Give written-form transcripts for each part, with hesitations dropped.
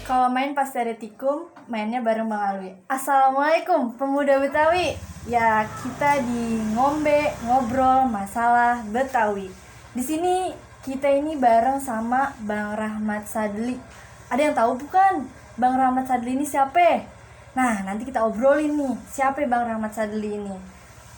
Kalau main pasti ada tikung, mainnya bareng Bang Alwi. Assalamualaikum pemuda Betawi. Ya, kita di ngombe ngobrol masalah Betawi. Di sini kita ini bareng sama Bang Rahmat Sadli. Ada yang tahu bukan? Bang Rahmat Sadli ini siapa? Nah, nanti kita obrolin nih, siapa Bang Rahmat Sadli ini.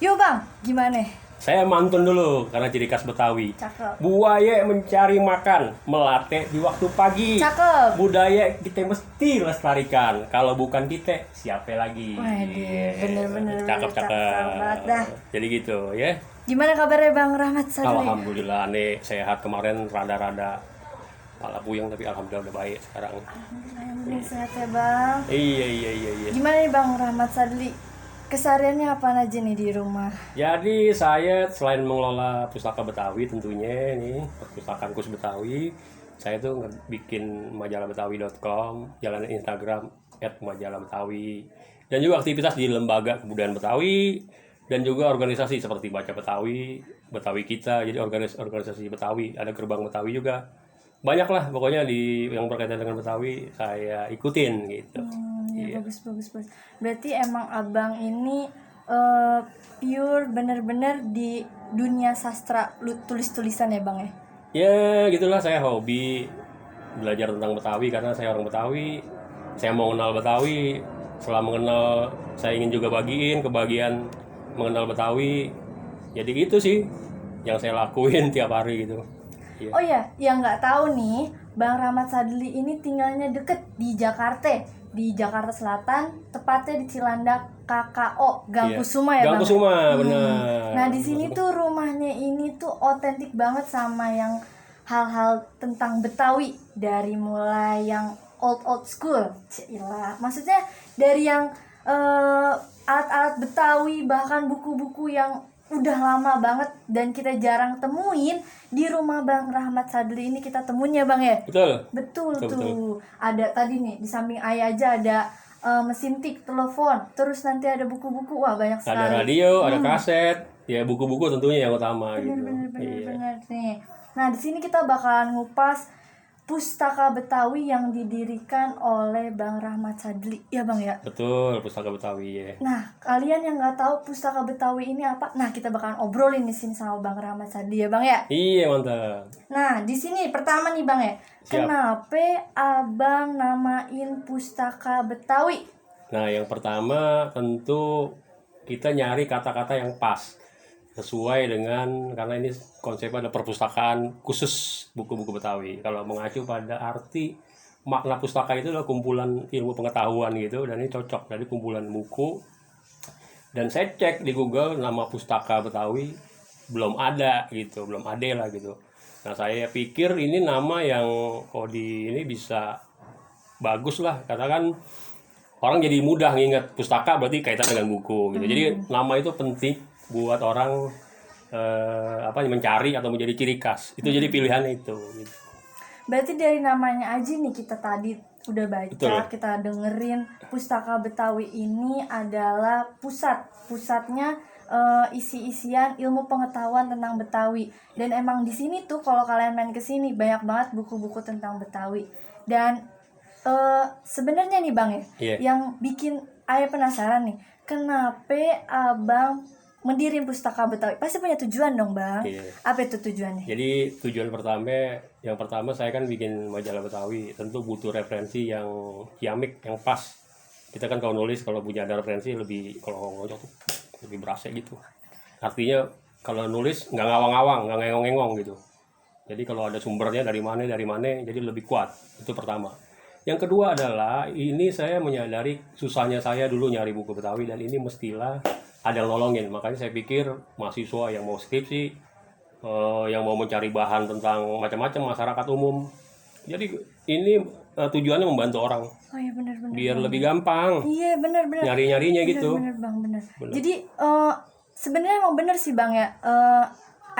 Yuk Bang, gimana? Saya mantun dulu karena ciri khas Betawi. Cakep. Buaya mencari makan, melate di waktu pagi. Cakep. Budaya kita mesti lestarikan. Kalau bukan kita, siapa lagi? Waduh, bener-bener Cakep. banget dah. Jadi gitu ya. Gimana kabarnya Bang Rahmat Sadli? Alhamdulillah nih sehat, kemarin rada-rada kepala puyeng tapi alhamdulillah udah baik sekarang. Alhamdulillah sehat ya Bang. Iya. Gimana nih Bang Rahmat Sadli? Kesehariannya apa aja nih di rumah? Jadi saya selain mengelola pustaka Betawi tentunya nih, perpustakaan khusus Betawi, saya tuh bikin majalah betawi.com, jalan Instagram @majalahbetawi, dan juga aktivitas di lembaga kebudayaan Betawi dan juga organisasi seperti Baca Betawi, Betawi Kita, jadi organisasi Betawi, ada gerbang Betawi juga. Banyak lah pokoknya yang berkaitan dengan Betawi saya ikutin gitu. Ya bagus. Berarti emang abang ini pure bener-bener di dunia sastra tulis-tulisan ya Bang ya? Ya gitulah, saya hobi belajar tentang Betawi karena saya orang Betawi. Saya mau kenal Betawi. Setelah mengenal, saya ingin juga kebagian mengenal Betawi. Jadi gitu sih yang saya lakuin tiap hari gitu. Yeah. Oh ya, yang nggak tahu nih, Bang Rahmat Sadli ini tinggalnya deket di Jakarta Selatan, tepatnya di Cilandak KKO Gang Kusuma ya Gang Bang? Kusuma, benar. Nah di sini tuh rumahnya ini tuh otentik banget sama yang hal-hal tentang Betawi, dari mulai yang old school, cilah. Maksudnya dari yang alat-alat Betawi, bahkan buku-buku yang udah lama banget dan kita jarang temuin, di rumah Bang Rahmat Sadli ini kita temunya Bang ya? Betul tuh. Ada tadi nih di samping ayah aja ada mesin tik, telepon, terus nanti ada buku-buku, wah banyak sekali. Ada radio, ada kaset, ya buku-buku tentunya yang utama Bener nih. Nah di sini kita bakalan ngupas Pustaka Betawi yang didirikan oleh Bang Rahmat Sadli, ya Bang ya? Betul, Pustaka Betawi ya. Nah, kalian yang nggak tahu Pustaka Betawi ini apa? Nah, kita bakalan obrolin di sini sama Bang Rahmat Sadli ya Bang ya? Iya, mantap. Nah, di sini pertama nih Bang ya. Siap. Kenapa Abang namain Pustaka Betawi? Nah, yang pertama tentu kita nyari kata-kata yang pas, sesuai dengan, karena ini konsepnya ada perpustakaan khusus buku-buku Betawi. Kalau mengacu pada arti makna pustaka itu adalah kumpulan ilmu pengetahuan gitu, dan ini cocok dari kumpulan buku. Dan saya cek di Google nama Pustaka Betawi belum ada lah gitu. Nah saya pikir ini nama yang ini bisa bagus lah, karena kan orang jadi mudah nginget pustaka berarti kaitan dengan buku gitu. Jadi nama itu penting buat orang mencari atau menjadi ciri khas. Itu jadi pilihan itu gitu. Berarti dari namanya aja nih kita tadi udah baca. Betul. Kita dengerin Pustaka Betawi ini adalah pusatnya isi-isian ilmu pengetahuan tentang Betawi. Dan emang di sini tuh kalau kalian main ke sini banyak banget buku-buku tentang Betawi. Dan sebenarnya nih Bang ya, yang bikin ayah penasaran nih, kenapa Abang mendiriin Pustaka Betawi? Pasti punya tujuan dong Bang. Apa itu tujuannya? Jadi tujuan yang pertama saya kan bikin majalah Betawi, tentu butuh referensi yang ciamik, yang pas. Kita kan kalau nulis, kalau punya ada referensi lebih, kalau ngocok tuh lebih berasa gitu. Artinya kalau nulis nggak ngawang-ngawang, nggak ngengong-ngengong gitu. Jadi kalau ada sumbernya dari mana, jadi lebih kuat. Itu pertama. Yang kedua adalah, ini saya menyadari susahnya saya dulu nyari buku Betawi, dan ini mestilah ada yang nolongin. Makanya saya pikir mahasiswa yang mau skripsi, yang mau mencari bahan tentang macam-macam, masyarakat umum. Jadi ini tujuannya membantu orang. Oh iya benar. Biar lebih gampang. Iya benar. Nyari-nyarinya gitu. Benar. Jadi sebenarnya emang benar sih Bang ya.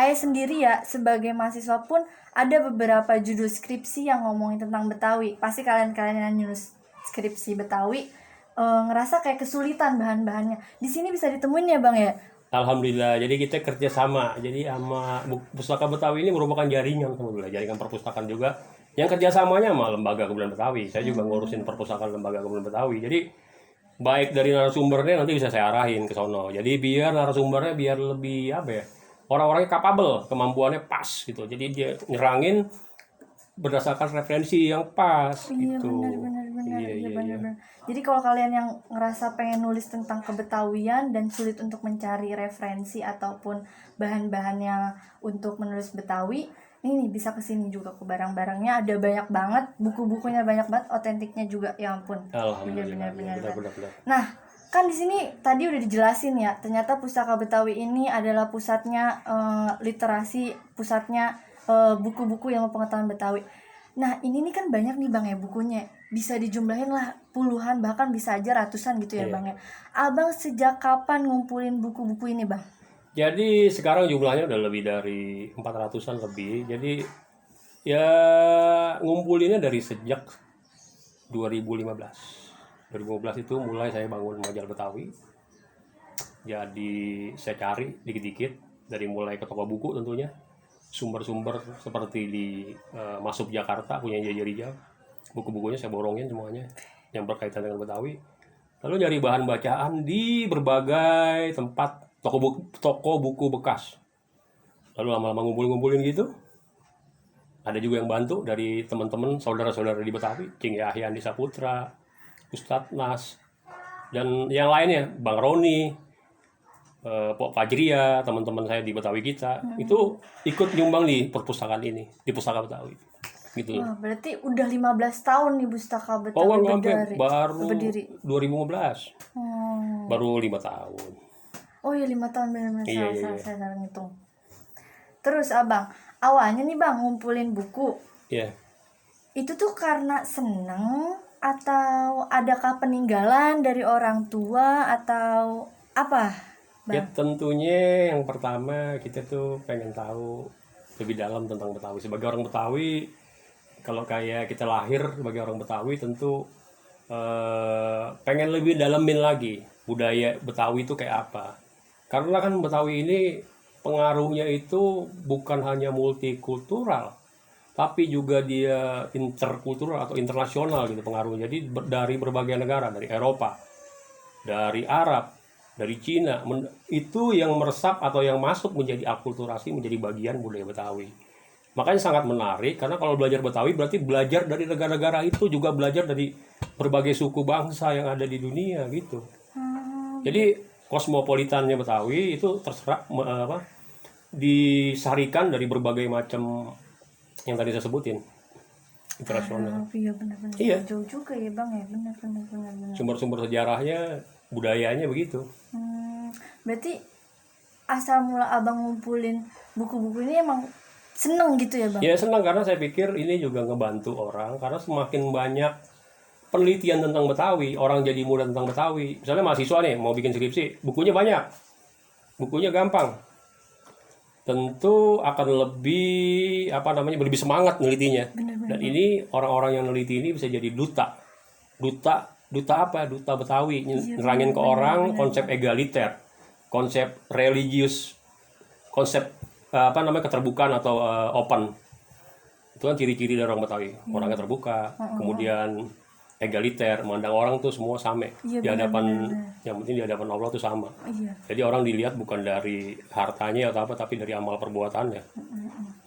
Ayah sendiri ya sebagai mahasiswa pun ada beberapa judul skripsi yang ngomongin tentang Betawi. Pasti kalian yang nulis skripsi Betawi ngerasa kayak kesulitan bahan-bahannya. Di sini bisa ditemuin ya Bang ya? Alhamdulillah. Jadi kita kerja sama. Jadi sama Pustaka Betawi ini merupakan jaringan perpustakaan juga. Yang kerjasamanya sama Lembaga Kebudayaan Betawi. Saya juga ngurusin perpustakaan Lembaga Kebudayaan Betawi. Jadi baik dari narasumbernya nanti bisa saya arahin ke sono. Jadi biar narasumbernya biar lebih apa ya? Orang-orangnya capable, kemampuannya pas gitu. Jadi dia nyerangin berdasarkan referensi yang pas Iya gitu. benar. Iya, Iya iya, iya. benar. Jadi kalau kalian yang ngerasa pengen nulis tentang kebetawian dan sulit untuk mencari referensi ataupun bahan-bahannya untuk menulis Betawi, ini nih bisa kesini juga ke barang-barangnya ada banyak banget, buku-bukunya banyak banget, otentiknya juga, ya ampun. Alhamdulillah. Benar. Benar. Nah, kan di sini tadi udah dijelasin ya, ternyata Pustaka Betawi ini adalah pusatnya literasi, pusatnya buku-buku yang pengetahuan Betawi. Nah, ini nih kan banyak nih Bang ya bukunya. Bisa dijumlahin lah puluhan, bahkan bisa aja ratusan gitu ya Iya. Bang ya. Abang sejak kapan ngumpulin buku-buku ini Bang? Jadi sekarang jumlahnya udah lebih dari 400-an lebih. Jadi ya ngumpulinnya dari sejak 2015. 2015 itu mulai saya bangun majalah Betawi. Jadi saya cari dikit-dikit dari mulai ke toko buku tentunya. Sumber-sumber seperti di Masuk Jakarta punya Jaja Rijal. Buku-bukunya saya borongin semuanya yang berkaitan dengan Betawi. Lalu nyari bahan bacaan di berbagai tempat toko buku bekas. Lalu lama-lama ngumpulin gitu. Ada juga yang bantu dari teman-teman saudara-saudara di Betawi, King Yahya Saputra, Ustadz Nas, dan yang lainnya, Bang Roni, Pok Fajria, teman-teman saya di Betawi kita, itu ikut nyumbang di perpustakaan ini, di Pustaka Betawi. Gitu loh. Wah, berarti udah 15 tahun nih Pustaka Oh, Betawi enggak sampai baru berdiri. 2015. Hmm. Baru 5 tahun. Oh iya 5 tahun benar-benar Iya. saya salah ngitung. Terus Abang, awalnya nih Bang ngumpulin buku, Iya. itu tuh karena seneng atau adakah peninggalan dari orang tua atau apa Ya Bang? tentunya yang pertama kita tuh pengen tahu lebih dalam tentang Betawi. Sebagai orang Betawi, kalau kayak kita lahir sebagai orang Betawi tentu pengen lebih dalemin lagi budaya Betawi itu kayak apa. Karena kan Betawi ini pengaruhnya itu bukan hanya multikultural, tapi juga dia interkultural atau internasional gitu pengaruhnya. Jadi dari berbagai negara, dari Eropa, dari Arab, dari Cina, itu yang meresap atau yang masuk menjadi akulturasi, menjadi bagian budaya Betawi. Makanya sangat menarik karena kalau belajar Betawi berarti belajar dari negara-negara itu, juga belajar dari berbagai suku bangsa yang ada di dunia gitu. Jadi kosmopolitannya Betawi itu terserap disarikan dari berbagai macam yang tadi saya sebutin internasional. Iya benar-benar. Iya. Jauh juga ya Bang ya, benar. Sumber-sumber sejarahnya, budayanya begitu. Berarti asal mula Abang ngumpulin buku-buku ini emang seneng gitu ya Bang? Ya senang karena saya pikir ini juga ngebantu orang karena semakin banyak penelitian tentang Betawi, orang jadi muda tentang Betawi. Misalnya mahasiswa nih mau bikin skripsi, bukunya banyak, bukunya gampang, tentu akan lebih lebih semangat nelitinya. Dan ini orang-orang yang neliti ini bisa jadi duta apa? Duta Betawi, nerangin ke orang konsep egaliter, konsep religius, konsep keterbukaan atau open. Itu kan ciri-ciri dari orang Betawi, orangnya terbuka, kemudian egaliter, memandang orang tuh semua sama di hadapan, yang penting di hadapan Allah tuh sama. Iya. Jadi orang dilihat bukan dari hartanya atau apa, tapi dari amal perbuatannya.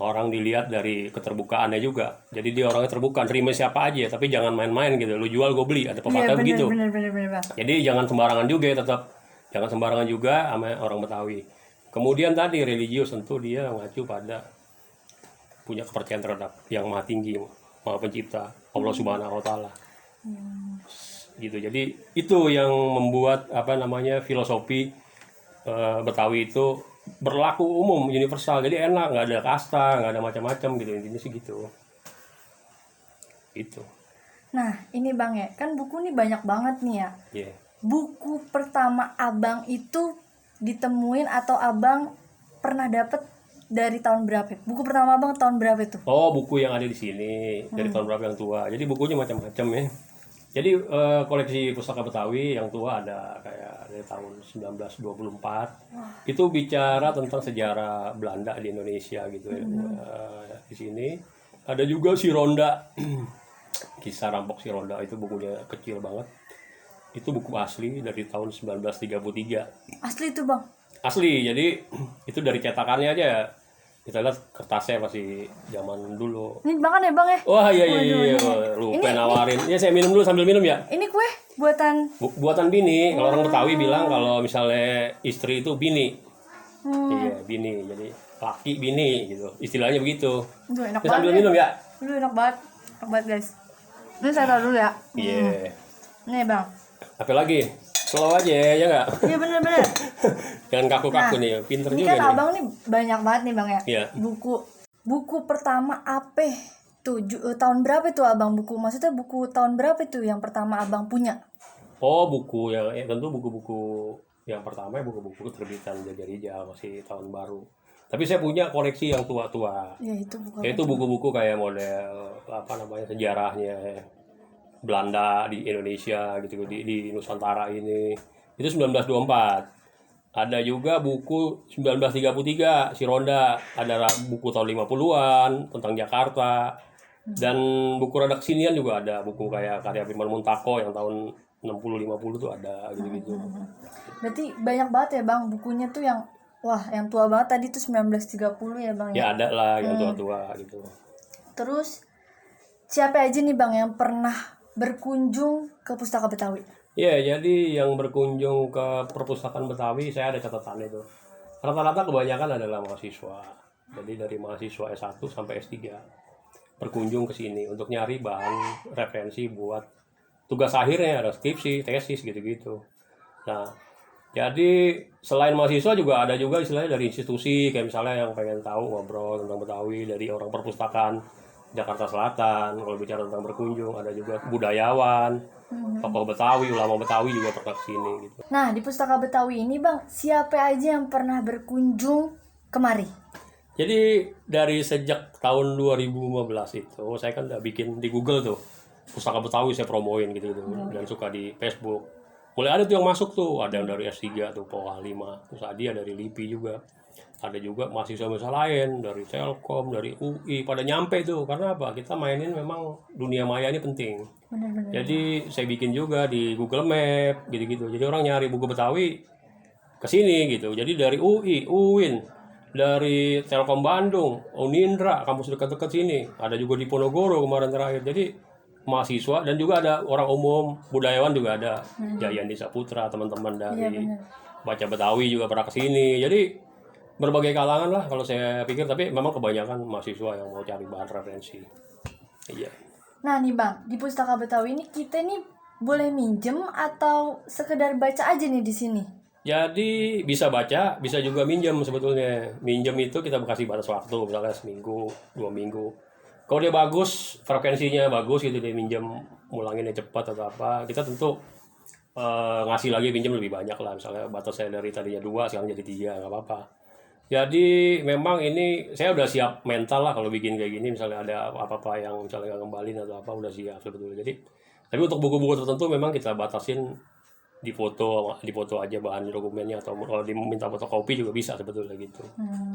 Orang dilihat dari keterbukaannya juga. Jadi dia orangnya terbuka, terima siapa aja, tapi jangan main-main gitu. Lu jual gue beli, ada pepatah begitu. Benar Bang. Jadi jangan sembarangan juga ya, tetap jangan sembarangan juga sama orang Betawi. Kemudian tadi religius, tentu dia mengacu pada punya kepercayaan terhadap yang maha tinggi, maha pencipta, Allah Subhanahu Wa Taala. Gitu. Jadi itu yang membuat filosofi Betawi itu berlaku umum, universal. Jadi enak, nggak ada kasta, nggak ada macam-macam gitu. Intinya sih gitu. Itu. Nah ini Bang ya, kan buku nih banyak banget nih ya. Yeah. Buku pertama Abang itu ditemuin atau Abang pernah dapet dari tahun berapa? Buku pertama Abang tahun berapa itu? Oh, buku yang ada di sini dari tahun berapa yang tua. Jadi bukunya macam-macam ya. Jadi koleksi pustaka Betawi yang tua ada kayak dari tahun 1924. Itu bicara tentang sejarah Belanda di Indonesia gitu ya. Di sini Ada juga si Ronda. Kisah Rampok si Ronda itu bukunya kecil banget. Itu buku asli dari tahun 1933. Asli itu bang. Asli, jadi itu dari cetakannya aja. Kita lihat kertasnya masih zaman dulu. Ini makan ya bang ya. Wah iya iya Waduh, iya, ini- lupa nawarin. Ya saya minum dulu sambil minum ya. Ini kue buatan. Buatan bini. Kalau orang Betawi bilang kalau misalnya istri itu bini. Iya bini. Jadi laki bini gitu. Istilahnya begitu. Aduh, enak Ini banget. sambil ya. minum ya. Aduh, enak banget. Enak banget guys. Ini saya taruh dulu ya. Iya. Nih bang. Apa lagi? Slow aja ya nggak? Iya bener-bener. Jangan kaku-kaku Nah, nih. Pinter Ini juga kan nih. abang nih banyak banget nih bang ya. Iya. Buku pertama apa tuh tahun berapa itu abang buku? Maksudnya buku tahun berapa itu yang pertama abang punya? Oh buku yang tentu buku-buku yang pertama ya buku-buku terbitan Jaja Rijal masih tahun baru. Tapi saya punya koleksi yang tua-tua. Ya itu buku. Yaitu buku-buku kayak model apa namanya sejarahnya Belanda di Indonesia gitu di Nusantara ini. Itu 1924. Ada juga buku 1933 si Ronda, ada buku tahun 50-an tentang Jakarta. Dan buku rada kesinian juga ada, buku kayak karya Firman Muntako yang tahun 60-50 tuh ada gitu-gitu. Berarti banyak banget ya bang bukunya tuh yang wah yang tua banget tadi tuh 1930 ya bang ya. Ya ada lah yang tua-tua gitu. Terus siapa aja nih bang yang pernah berkunjung ke Pustaka Betawi? Ya, jadi yang berkunjung ke perpustakaan Betawi, saya ada catatannya itu. Rata-rata kebanyakan adalah mahasiswa. Jadi dari mahasiswa S1 sampai S3 berkunjung ke sini untuk nyari bahan referensi buat tugas akhirnya, ada skripsi, tesis gitu-gitu. Nah, jadi selain mahasiswa juga ada juga istilahnya dari institusi, kayak misalnya yang pengen tahu ngobrol tentang Betawi dari orang perpustakaan Jakarta Selatan. Kalau bicara tentang berkunjung, ada juga budayawan, tokoh Betawi, ulama Betawi juga pernah kesini gitu. Nah di Pustaka Betawi ini bang siapa aja yang pernah berkunjung kemari? Jadi dari sejak tahun 2015 itu saya kan udah bikin di Google tuh Pustaka Betawi, saya promoin gitu dan suka di Facebook. Mulai ada tuh yang masuk tuh, ada yang dari S3 tuh Poha 5, terus ada dari LIPI juga. Ada juga mahasiswa-mahasiswa lain dari Telkom, dari UI pada nyampe tuh. Karena apa? Kita mainin memang dunia maya ini penting. Bener-bener. Jadi saya bikin juga di Google Map gitu-gitu. Jadi orang nyari buku Betawi ke sini gitu. Jadi dari UI, UIN, dari Telkom Bandung, Unindra, kampus dekat-dekat sini. Ada juga di Ponorogo kemarin terakhir. Jadi mahasiswa dan juga ada orang umum, budayawan juga ada. Jayandi Saputra, teman-teman dari Baca Betawi juga pernah ke sini. Jadi berbagai kalangan lah kalau saya pikir, tapi memang kebanyakan mahasiswa yang mau cari bahan referensi. Iya. Nah nih bang, di Pustaka Betawi ini kita nih boleh minjem atau sekedar baca aja nih di sini? Jadi bisa baca, bisa juga minjem sebetulnya. Minjem itu kita kasih batas waktu, misalnya seminggu, 2 minggu. Kalau dia bagus, frekuensinya bagus gitu, dia minjem mulanginnya cepat atau apa, kita tentu ngasih lagi pinjam lebih banyak lah. Misalnya batas saya dari tadinya 2, sekarang jadi 3, nggak apa-apa. Jadi memang ini saya udah siap mental lah kalau bikin kayak gini, misalnya ada apa-apa yang misalnya nggak kembalin atau apa, udah siap sebetulnya. Jadi tapi untuk buku-buku tertentu memang kita batasin di foto aja bahan dokumennya, atau kalau diminta fotokopi juga bisa sebetulnya gitu.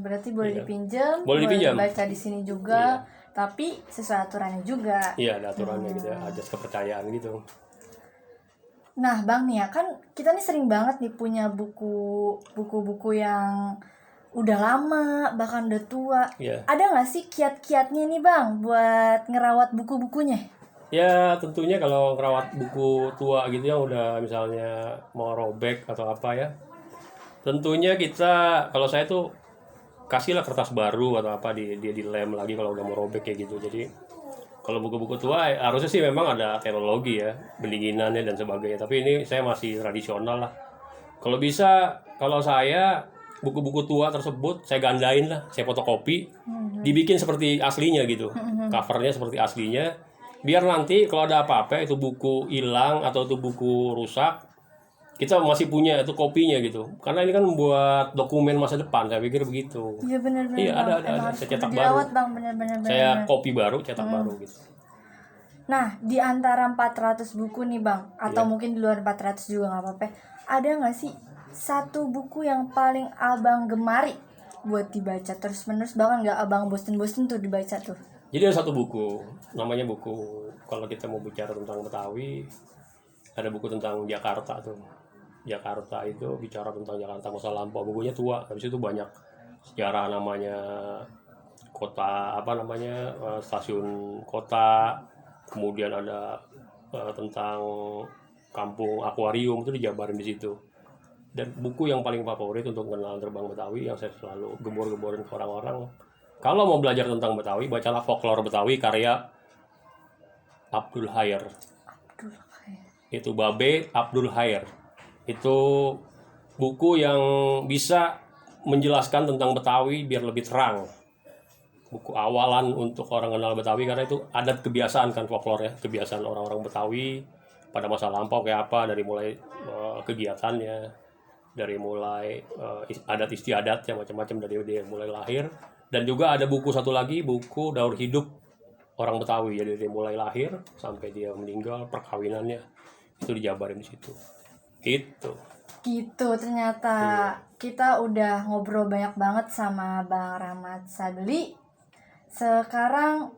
Berarti boleh dipinjam, Boleh dipinjam. baca di sini juga, tapi sesuai aturannya juga. Iya ada aturannya gitu, ada kepercayaan gitu. Nah bang nih ya kan kita nih sering banget nih punya buku-buku yang udah lama bahkan udah tua. Iya. Ada nggak sih kiat-kiatnya nih bang buat ngerawat buku-bukunya? Ya tentunya kalau ngerawat buku tua gitu yang udah misalnya mau robek atau apa ya, tentunya kita, kalau saya tuh kasihlah kertas baru atau apa, dia dilem lagi kalau udah mau robek kayak gitu. Jadi kalau buku-buku tua harusnya sih memang ada teknologi ya, pendinginannya dan sebagainya, tapi ini saya masih tradisional lah. Kalau bisa, kalau saya buku-buku tua tersebut saya gandain lah, saya fotokopi, dibikin seperti aslinya gitu, covernya seperti aslinya, biar nanti kalau ada apa-apa itu buku hilang atau itu buku rusak, kita masih punya itu kopinya gitu. Karena ini kan membuat dokumen masa depan, saya pikir begitu. Iya benar-benar. Iya, bang. ada. Emang Saya cetak dirawat, baru. bang, benar-benar. Saya kopi baru, cetak baru gitu. Nah, di antara 400 buku nih bang, atau mungkin di luar 400 juga nggak apa-apa, ada nggak sih satu buku yang paling abang gemari buat dibaca terus-menerus, bahkan nggak abang bosen-bosen tuh dibaca tuh? Jadi ada satu buku, namanya buku, kalau kita mau bicara tentang Betawi, ada buku tentang Jakarta tuh. Jakarta itu bicara tentang Jakarta masa lampau. Bukunya tua, habis itu banyak sejarah, namanya kota, apa namanya, stasiun kota, kemudian ada tentang kampung akuarium, itu dijabarin di situ. Dan buku yang paling favorit untuk mengenal terbang Betawi yang saya selalu gembor-gemborin ke orang-orang, kalau mau belajar tentang Betawi, bacalah Folklore Betawi karya Abdul Khair. Aduh, kayak Itu Babe Abdul Khair. Itu buku yang bisa menjelaskan tentang Betawi biar lebih terang. Buku awalan untuk orang kenal Betawi, karena itu adat kebiasaan kan, folklore ya, kebiasaan orang-orang Betawi pada masa lampau kayak apa, dari mulai kegiatannya, dari mulai adat istiadatnya, macam-macam, dari dia mulai lahir. Dan juga ada buku satu lagi, buku Daur Hidup orang Betawi, jadi dari mulai lahir sampai dia meninggal, perkawinannya, itu dijabarin di situ. Itu. gitu. Ternyata kita udah ngobrol banyak banget sama Bang Rahmat Sadli. Sekarang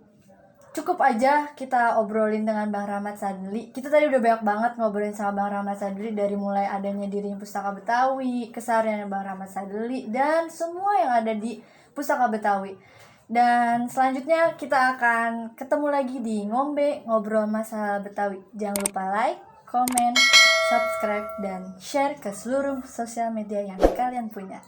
cukup aja kita obrolin dengan Bang Rahmat Sadli. Kita tadi udah banyak banget ngobrolin sama Bang Rahmat Sadli, dari mulai adanya Diri Pustaka Betawi, keseharian Bang Rahmat Sadli, dan semua yang ada di Pustaka Betawi. Dan selanjutnya kita akan ketemu lagi di Ngombe Ngobrol Masalah Betawi. Jangan lupa like, komen, subscribe, dan share ke seluruh sosial media yang kalian punya.